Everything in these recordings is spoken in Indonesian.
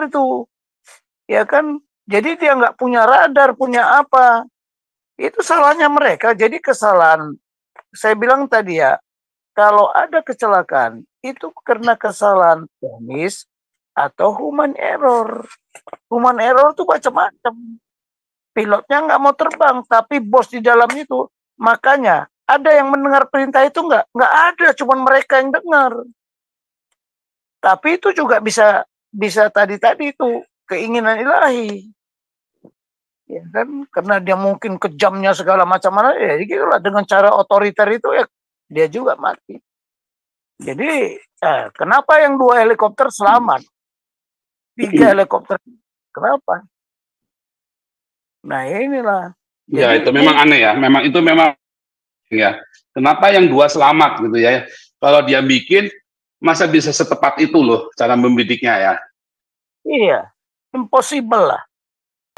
itu, ya kan? Jadi dia nggak punya radar, punya apa? Itu salahnya mereka. Jadi kesalahan, saya bilang tadi ya, kalau ada kecelakaan itu karena kesalahan teknis atau human error. Human error itu macam-macam. Pilotnya nggak mau terbang, tapi bos di dalam itu. Makanya ada yang mendengar perintah itu nggak ada, cuma mereka yang dengar. Tapi itu juga bisa tadi itu keinginan ilahi. Ya kan, karena dia mungkin kejamnya segala macam mana, ya gitulah dengan cara otoriter itu ya dia juga mati. Jadi kenapa yang 2 helikopter selamat, 3 helikopter kenapa? Nah inilah. Ya itu memang aneh ya, memang itu memang ya. Kenapa yang 2 selamat gitu ya? Kalau dia bikin masa bisa setepat itu loh cara membidiknya ya? Iya, impossible lah.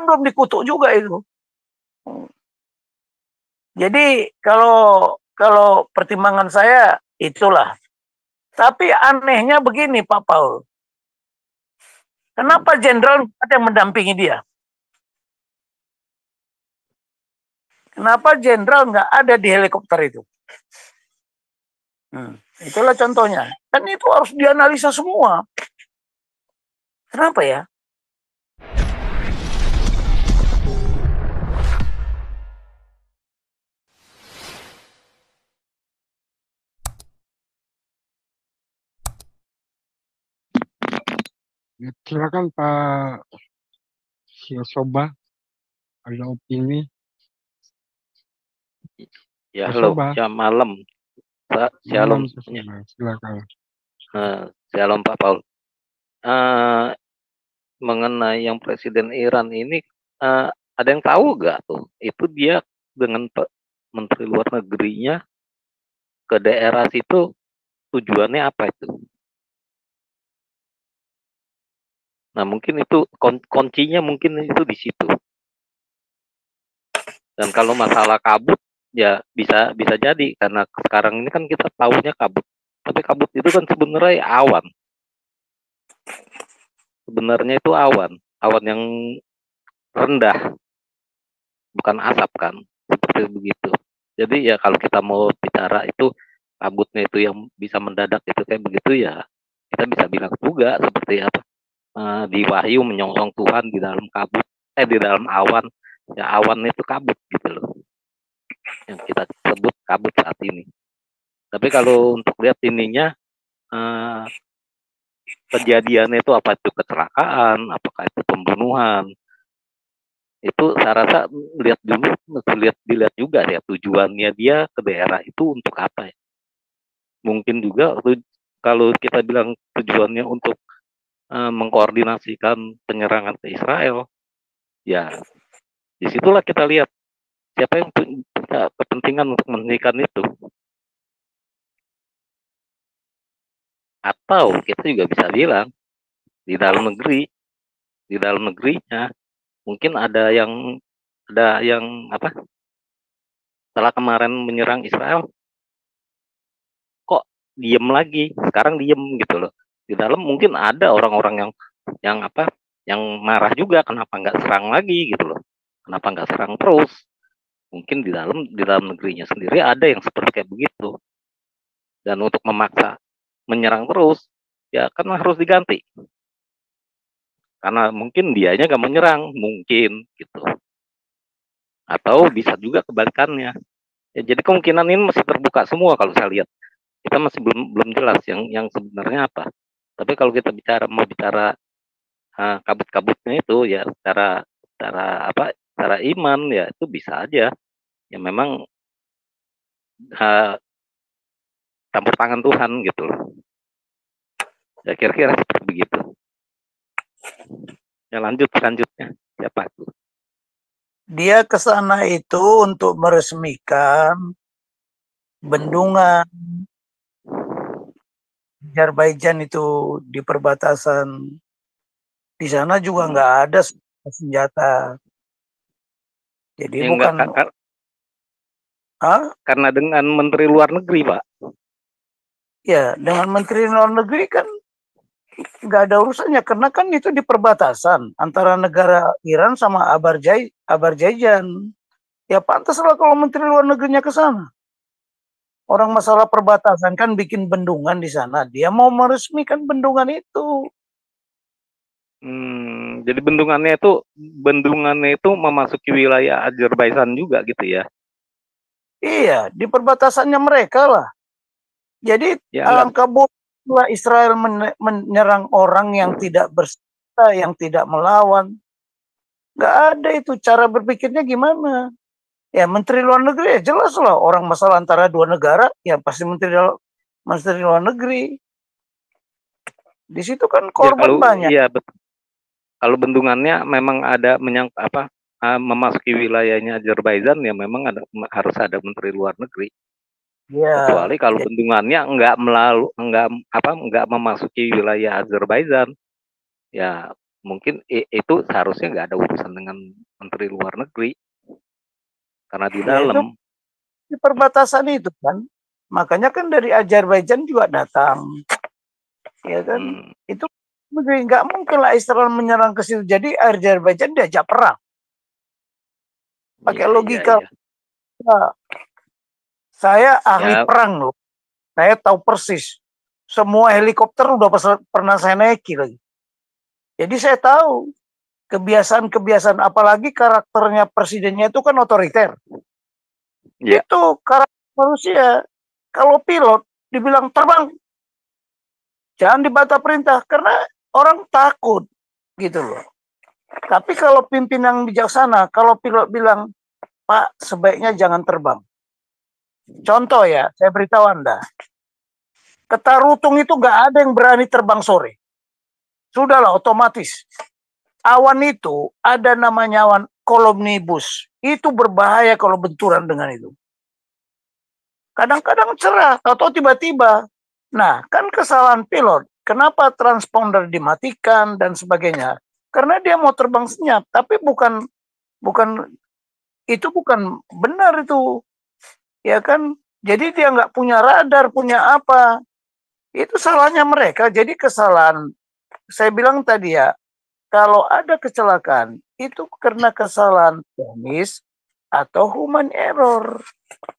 Belum dikutuk juga itu. Jadi kalau pertimbangan saya itulah. Tapi anehnya begini Pak Paul. Kenapa jenderal ada yang mendampingi dia? Kenapa jenderal nggak ada di helikopter itu? Itulah contohnya. Kan itu harus dianalisa semua. Kenapa ya? Silakan Pak Siosoba, ada opini. Ya, halo, jam malam. Pak, shalom. Silakan. Shalom Pak Paul. Mengenai yang Presiden Iran ini, ada yang tahu nggak tuh? Itu dia dengan Menteri Luar Negerinya ke daerah situ tujuannya apa itu? Nah mungkin itu kuncinya mungkin itu di situ. Dan kalau masalah kabut ya bisa jadi karena sekarang ini kan kita tahunya kabut. Tapi kabut itu kan sebenarnya awan. Sebenarnya itu awan yang rendah, bukan asap kan, seperti begitu. Jadi ya kalau kita mau bicara itu kabutnya itu yang bisa mendadak itu kayak begitu ya, kita bisa bilang juga seperti apa di Wahyu menyongsong Tuhan di dalam kabut, di dalam awan, ya awan itu kabut gitu loh, yang kita sebut kabut saat ini. Tapi kalau untuk lihat ininya kejadiannya itu apa itu kecelakaan, apakah itu pembunuhan, itu saya rasa dilihat juga ya tujuannya dia ke daerah itu untuk apa ya. Mungkin juga kalau kita bilang tujuannya untuk mengkoordinasikan penyerangan ke Israel, ya disitulah kita lihat siapa yang punya kepentingan untuk menghentikan itu. Atau kita juga bisa bilang di dalam negerinya mungkin ada yang apa? Setelah kemarin menyerang Israel, kok diem lagi? Sekarang diem gitu loh. Di dalam mungkin ada orang-orang yang marah juga, kenapa nggak serang lagi gitu loh? Kenapa nggak serang terus? Mungkin di dalam negerinya sendiri ada yang seperti kayak begitu. Dan untuk memaksa menyerang terus, ya kan harus diganti. Karena mungkin dianya nggak menyerang, mungkin gitu. Atau bisa juga kebalikannya. Ya, jadi kemungkinan ini masih terbuka semua kalau saya lihat. Kita masih belum jelas yang sebenarnya apa. Tapi kalau kita mau bicara kabut-kabutnya itu ya secara iman ya itu bisa aja. Ya memang campur tangan Tuhan gitu loh. Ya kira-kira seperti begitu. Ya selanjutnya siapa itu? Dia ke sana itu untuk meresmikan bendungan Azerbaijan itu di perbatasan. Di sana juga nggak ada senjata. Jadi ya, bukan karena dengan Menteri Luar Negeri, Pak. Ya, dengan Menteri Luar Negeri kan nggak ada urusannya karena kan itu di perbatasan antara negara Iran sama Azerbaijan. Ya pantaslah kalau Menteri Luar Negerinya ke sana. Orang masalah perbatasan kan bikin bendungan di sana. Dia mau meresmikan bendungan itu. Jadi bendungannya itu memasuki wilayah Azerbaijan juga gitu ya? Iya, di perbatasannya mereka lah. Jadi Ya, alangkah bodohnya Israel menyerang orang yang tidak bersenjata, yang tidak melawan. Nggak ada itu cara berpikirnya gimana. Ya Menteri Luar Negeri ya jelas lah orang masalah antara dua negara ya pasti Menteri Luar Negeri. Di situ kan korban banyak. Iya betul. Kalau bendungannya memang ada memasuki wilayahnya Azerbaijan ya memang harus ada Menteri Luar Negeri. Ya, kecuali kalau bendungannya nggak memasuki wilayah Azerbaijan, ya mungkin itu seharusnya nggak ada urusan dengan Menteri Luar Negeri karena di dalam di perbatasan itu kan, makanya kan dari Azerbaijan juga datang, ya kan, itu nggak mungkin lah Israel menyerang ke situ. Jadi Azerbaijan diajak perang. Pakai logika. Iya. Saya ahli perang loh. Saya tahu persis. Semua helikopter udah pernah saya naiki lagi. Jadi saya tahu kebiasaan-kebiasaan, apalagi karakternya presidennya itu kan otoriter. Itu karakter manusia. Kalau pilot dibilang terbang, jangan dibantah perintah karena orang takut gitu loh. Tapi kalau pimpinan bijaksana, kalau pilot bilang, Pak sebaiknya jangan terbang. Contoh ya, saya beritahu Anda. Ke Tarutung itu nggak ada yang berani terbang sore. Sudahlah otomatis. Awan itu ada namanya awan cumulonimbus. Itu berbahaya kalau benturan dengan itu. Kadang-kadang cerah, atau tiba-tiba. Nah, kan kesalahan pilot. Kenapa transponder dimatikan dan sebagainya? Karena dia mau terbang senyap, tapi bukan benar itu. Ya kan? Jadi dia nggak punya radar, punya apa? Itu salahnya mereka. Jadi kesalahan, saya bilang tadi ya, kalau ada kecelakaan, itu karena kesalahan teknis atau human error.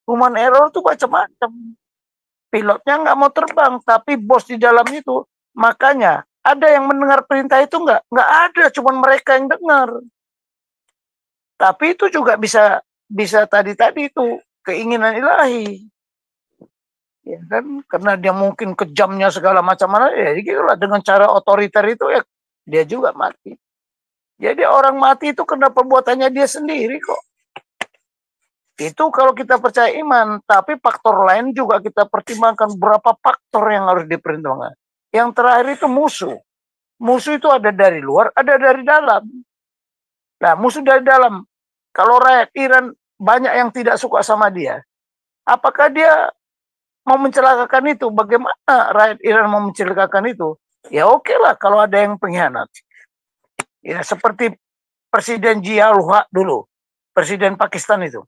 Human error itu macam-macam. Pilotnya nggak mau terbang, tapi bos di dalam itu. Makanya ada yang mendengar perintah itu nggak ada, cuma mereka yang dengar. Tapi itu juga bisa tadi itu keinginan ilahi. Ya kan, karena dia mungkin kejamnya segala macam mana, ya gitulah dengan cara otoriter itu ya dia juga mati. Jadi orang mati itu karena perbuatannya dia sendiri kok. Itu kalau kita percaya iman, tapi faktor lain juga kita pertimbangkan berapa faktor yang harus dipertimbangkan. Yang terakhir itu musuh. Musuh itu ada dari luar, ada dari dalam. Nah, musuh dari dalam. Kalau rakyat Iran banyak yang tidak suka sama dia, apakah dia mau mencelakakan itu? Bagaimana rakyat Iran mau mencelakakan itu? Ya oke lah kalau ada yang pengkhianat. Ya seperti Presiden Zia-ul-Haq dulu, Presiden Pakistan itu.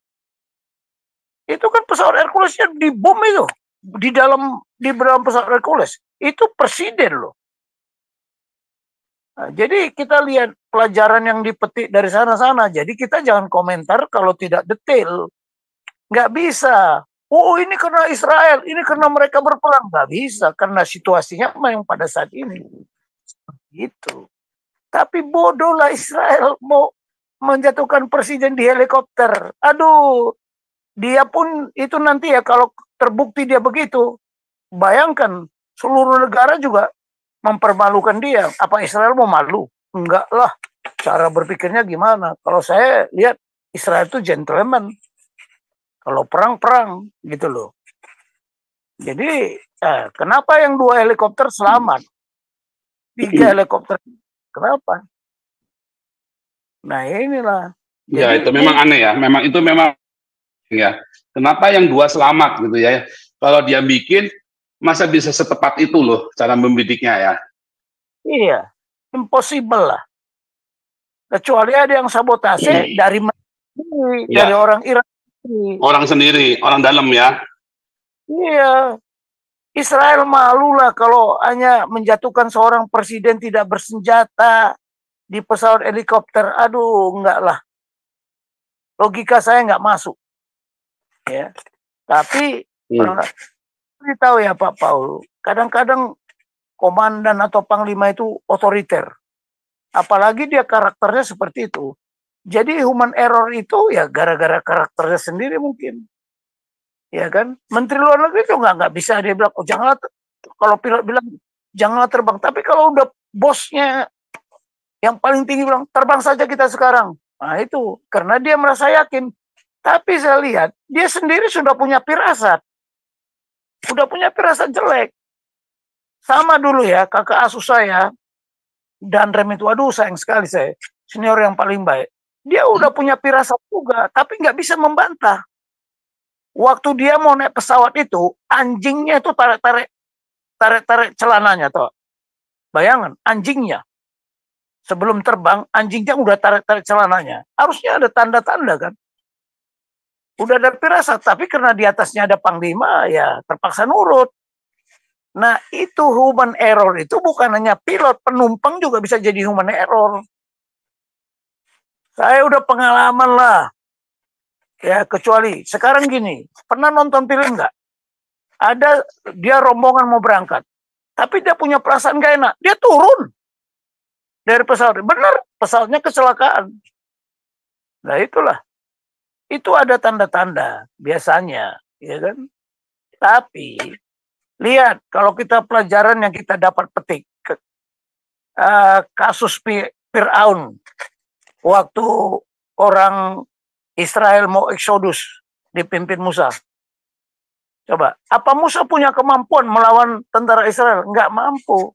Itu kan pesawat Herculesnya dibom itu di dalam pesawat Hercules. Itu presiden loh. Nah, jadi kita lihat pelajaran yang dipetik dari sana-sana. Jadi kita jangan komentar kalau tidak detail. Nggak bisa. Oh ini karena Israel, ini karena mereka berperang. Nggak bisa, karena situasinya memang pada saat ini. Gitu. Tapi bodohlah Israel mau menjatuhkan presiden di helikopter. Aduh, dia pun itu nanti ya kalau terbukti dia begitu, bayangkan seluruh negara juga mempermalukan dia. Apa Israel mau malu? Enggak lah. Cara berpikirnya gimana? Kalau saya lihat Israel itu gentleman. Kalau perang gitu loh. Jadi kenapa yang 2 helikopter selamat? 3 helikopter kenapa? Nah inilah. Ya itu memang aneh ya. Itu memang ya. Kenapa yang 2 selamat gitu ya? Kalau dia bikin, masa bisa setepat itu loh cara membidiknya ya? Iya, impossible lah. Kecuali ada yang sabotase dari orang Iran. Orang sendiri, orang dalam ya. Iya. Israel malulah kalau hanya menjatuhkan seorang presiden tidak bersenjata di pesawat helikopter. Aduh, enggak lah. Logika saya nggak masuk. Ya. Tapi tahu ya Pak Paul, kadang-kadang komandan atau panglima itu otoriter. Apalagi dia karakternya seperti itu. Jadi human error itu ya gara-gara karakternya sendiri mungkin. Ya kan? Menteri luar negeri itu nggak bisa dia bilang, oh janganlah, kalau pilot bilang janganlah terbang. Tapi kalau udah bosnya yang paling tinggi bilang terbang saja kita sekarang. Nah itu karena dia merasa yakin. Tapi saya lihat dia sendiri sudah punya firasat. Sudah punya firasat jelek. Sama dulu ya kakak asuh saya dan Rem itu, aduh sayang sekali saya, senior yang paling baik. Dia udah punya firasat juga, tapi nggak bisa membantah. Waktu dia mau naik pesawat itu, anjingnya itu tarik celananya toh. Bayangan, anjingnya. Sebelum terbang, anjingnya udah tarik celananya. Harusnya ada tanda-tanda kan. Udah ada firasat, tapi karena di atasnya ada panglima, ya terpaksa nurut. Nah, itu human error itu bukan hanya pilot, penumpang juga bisa jadi human error. Saya udah pengalaman lah. Ya, kecuali sekarang gini, pernah nonton film nggak? Ada dia rombongan mau berangkat, tapi dia punya perasaan gak enak, dia turun dari pesawat. Benar, pesawatnya kecelakaan. Nah itulah, itu ada tanda-tanda biasanya, ya kan? Tapi lihat kalau kita pelajaran yang kita dapat petik, kasus Fir'aun waktu orang Israel mau eksodus dipimpin Musa. Coba, apa Musa punya kemampuan melawan tentara Israel? Enggak mampu.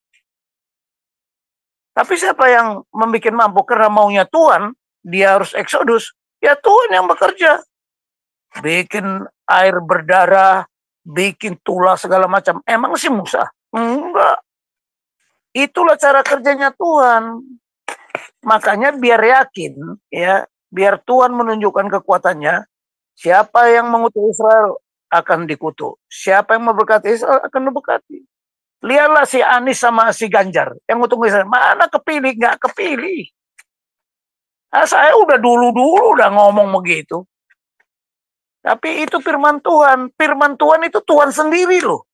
Tapi siapa yang membuat mampu? Karena maunya Tuhan, dia harus eksodus. Ya Tuhan yang bekerja. Bikin air berdarah, bikin tulah segala macam. Emang sih Musa? Enggak. Itulah cara kerjanya Tuhan. Makanya biar yakin, ya, biar Tuhan menunjukkan kekuatannya, siapa yang mengutuk Israel akan dikutuk. Siapa yang memberkati Israel akan diberkati. Lihatlah si Anies sama si Ganjar yang ngutuk Israel. Mana kepilih? Nggak kepilih. Nah, saya udah dulu udah ngomong begitu. Tapi itu firman Tuhan. Firman Tuhan itu Tuhan sendiri loh.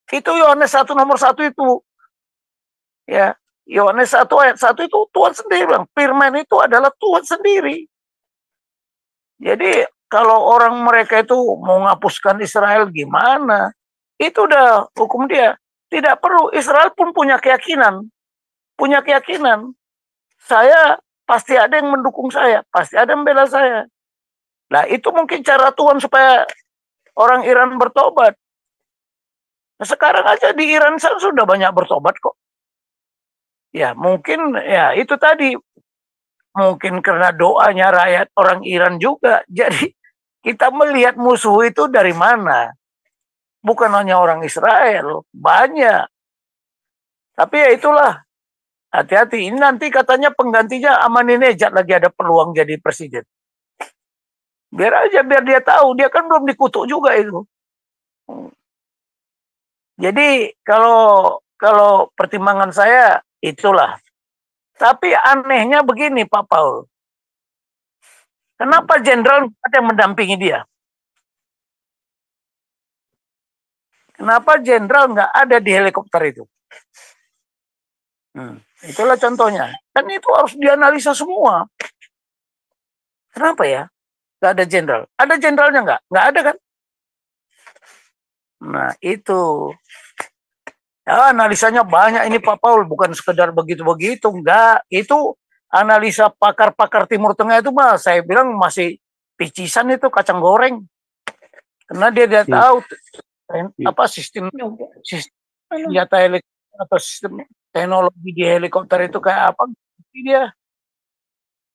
Itu Yohanes 1 nomor 1 itu. Ya, Yohanes 1 ayat 1 itu Tuhan sendiri bilang, firman itu adalah Tuhan sendiri. Jadi kalau orang mereka itu mau menghapuskan Israel gimana? Itu udah hukum dia. Tidak perlu, Israel pun punya keyakinan. Punya keyakinan. Saya pasti ada yang mendukung saya, pasti ada yang membela saya. Nah, itu mungkin cara Tuhan supaya orang Iran bertobat. Nah, sekarang aja di Iran sudah banyak bertobat kok. Ya, mungkin ya itu tadi. Mungkin karena doanya rakyat orang Iran juga. Jadi kita melihat musuh itu dari mana. Bukan hanya orang Israel, banyak. Tapi ya itulah. Hati-hati, ini nanti katanya penggantinya Ahmadinejad lagi ada peluang jadi presiden. Biar aja, biar dia tahu, dia kan belum dikutuk juga itu. Jadi kalau pertimbangan saya itulah. Tapi anehnya begini Pak Paul. Kenapa jenderal ada yang mendampingi dia? Kenapa jenderal nggak ada di helikopter itu? Itulah contohnya. Dan itu harus dianalisa semua. Kenapa ya? Nggak ada jenderal. Ada jenderalnya nggak? Nggak ada kan? Nah itu. Ya, analisanya banyak ini Pak Paul. Bukan sekedar begitu-begitu. Enggak. Itu analisa pakar-pakar Timur Tengah itu mah saya bilang masih picisan itu kacang goreng. Karena dia tahu apa sistem senjata helikopter atau sistem teknologi di helikopter itu kayak apa dia.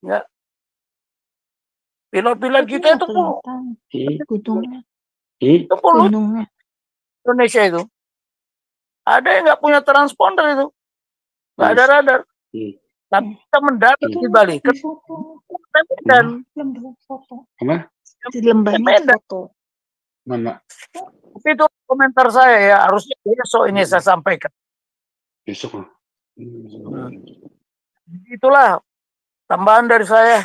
Enggak. Pilot-pilot kita itu pun Indonesia itu ada yang nggak punya transponder itu, nggak ada radar. Tapi kita mendarat di Bali ke Medan. Apa? Di Lembahnya foto. Mana? Itu komentar saya ya, harusnya besok ini saya sampaikan. Besok. Itulah tambahan dari saya.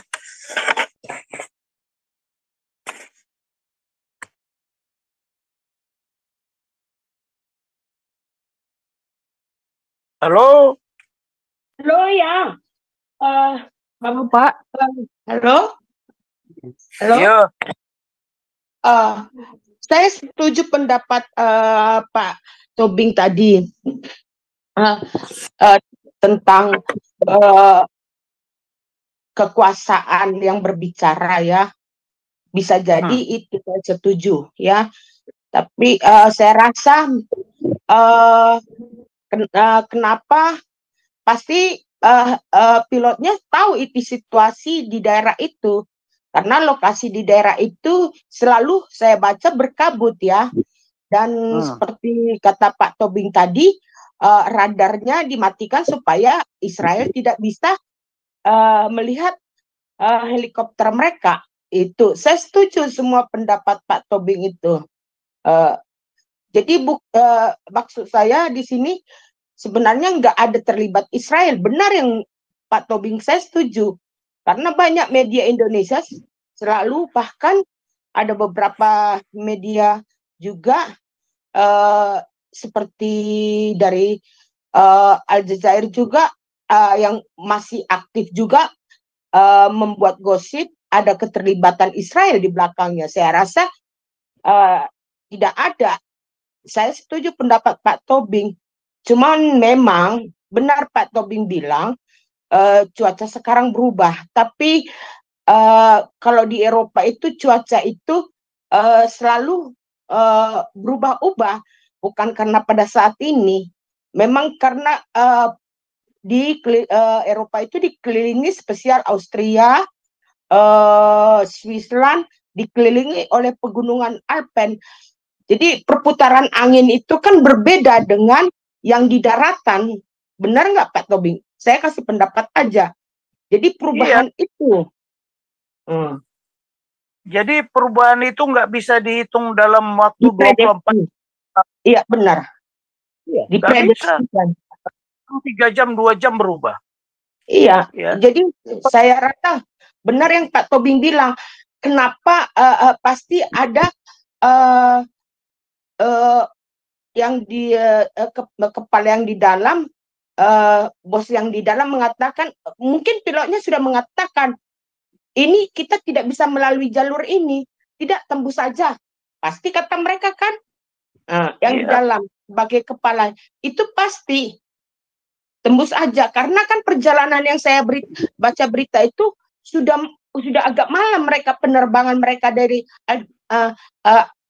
Halo? Halo ya, halo Pak. Halo, halo. Iya. Saya setuju pendapat Pak Tobing tadi tentang kekuasaan yang berbicara ya. Bisa jadi itu saya setuju ya. Tapi saya rasa kenapa pasti pilotnya tahu itu situasi di daerah itu, karena lokasi di daerah itu selalu saya baca berkabut ya, dan seperti kata Pak Tobing tadi, radarnya dimatikan supaya Israel tidak bisa melihat helikopter mereka. Itu saya setuju semua pendapat Pak Tobing itu. Jadi maksud saya di sini sebenarnya nggak ada terlibat Israel. Benar yang Pak Tobing, saya setuju. Karena banyak media Indonesia selalu, bahkan ada beberapa media juga seperti dari Al Jazeera juga yang masih aktif juga membuat gosip ada keterlibatan Israel di belakangnya. Saya rasa tidak ada. Saya setuju pendapat Pak Tobing. Cuman memang benar Pak Tobing bilang cuaca sekarang berubah. Tapi kalau di Eropa itu cuaca itu selalu berubah-ubah. Bukan karena pada saat ini. Memang karena di Eropa itu dikelilingi spesial Austria, Switzerland, dikelilingi oleh pegunungan Alpen. Jadi perputaran angin itu kan berbeda dengan yang di daratan. Benar nggak Pak Tobing? Saya kasih pendapat aja. Jadi perubahan itu. Jadi perubahan itu nggak bisa dihitung dalam waktu 24. Iya benar. Diprediksikan. 3 jam, 2 jam berubah. Iya. Jadi saya rasa benar yang Pak Tobing bilang. Kenapa pasti ada yang di kepala yang di dalam, bos yang di dalam mengatakan, mungkin pilotnya sudah mengatakan ini kita tidak bisa melalui jalur ini, tidak, tembus saja. Pasti kata mereka kan, yang di dalam sebagai kepala itu pasti tembus aja, karena kan perjalanan yang saya baca berita itu sudah agak malam, mereka penerbangan mereka dari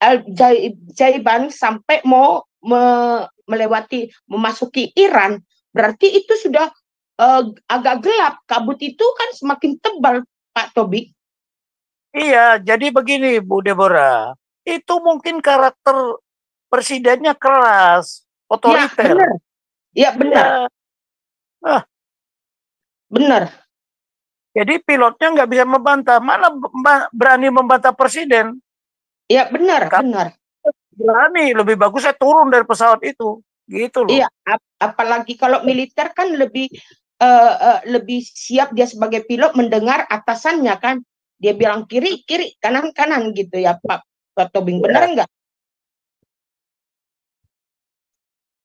Al-Jaiban sampai mau memasuki Iran. Berarti itu sudah agak gelap, kabut itu kan semakin tebal Pak Tobing. Iya, jadi begini Bu Deborah, itu mungkin karakter presidennya keras, otoriter. Ya benar. Benar. Jadi pilotnya nggak bisa membantah, mana berani membantah presiden? Iya benar, benar. Berani, lebih bagus saya turun dari pesawat itu, gitu loh. Iya, apalagi kalau militer kan lebih siap dia sebagai pilot mendengar atasannya kan. Dia bilang kiri, kiri, kanan, kanan gitu ya Pak Tobing. Benar enggak?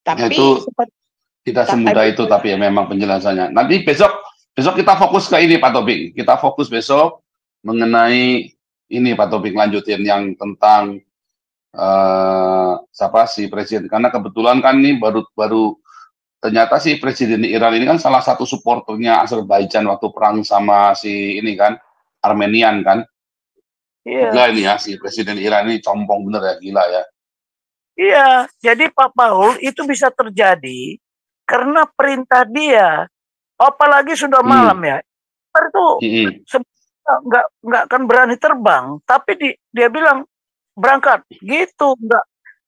Tapi itu tidak semudah itu, tapi ya memang penjelasannya. Nanti besok kita fokus ke ini Pak Tobing. Kita fokus besok mengenai ini Pak Tobing, lanjutin yang tentang siapa si presiden. Karena kebetulan kan ini baru ternyata si presiden di Iran ini kan salah satu supporternya Azerbaijan waktu perang sama si ini kan Armenian kan. Gila ini ya, si presiden Iran ini compong bener ya, gila ya. Iya, jadi Pak Paul itu bisa terjadi karena perintah dia, apalagi sudah malam ya. Itu nggak akan berani terbang, tapi dia bilang berangkat gitu,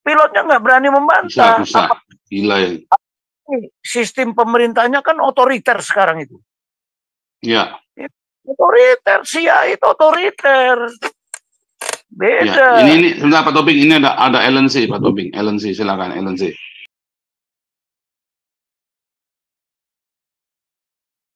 pilotnya nggak berani membantah. Bisa. Gila ya. Sistem pemerintahnya kan otoriter sekarang itu. Iya. Otoriter, Sia itu otoriter. Beda. Ya, ini sebentar Pak Topik, ini ada LNC Pak Topik, LNC silakan LNC.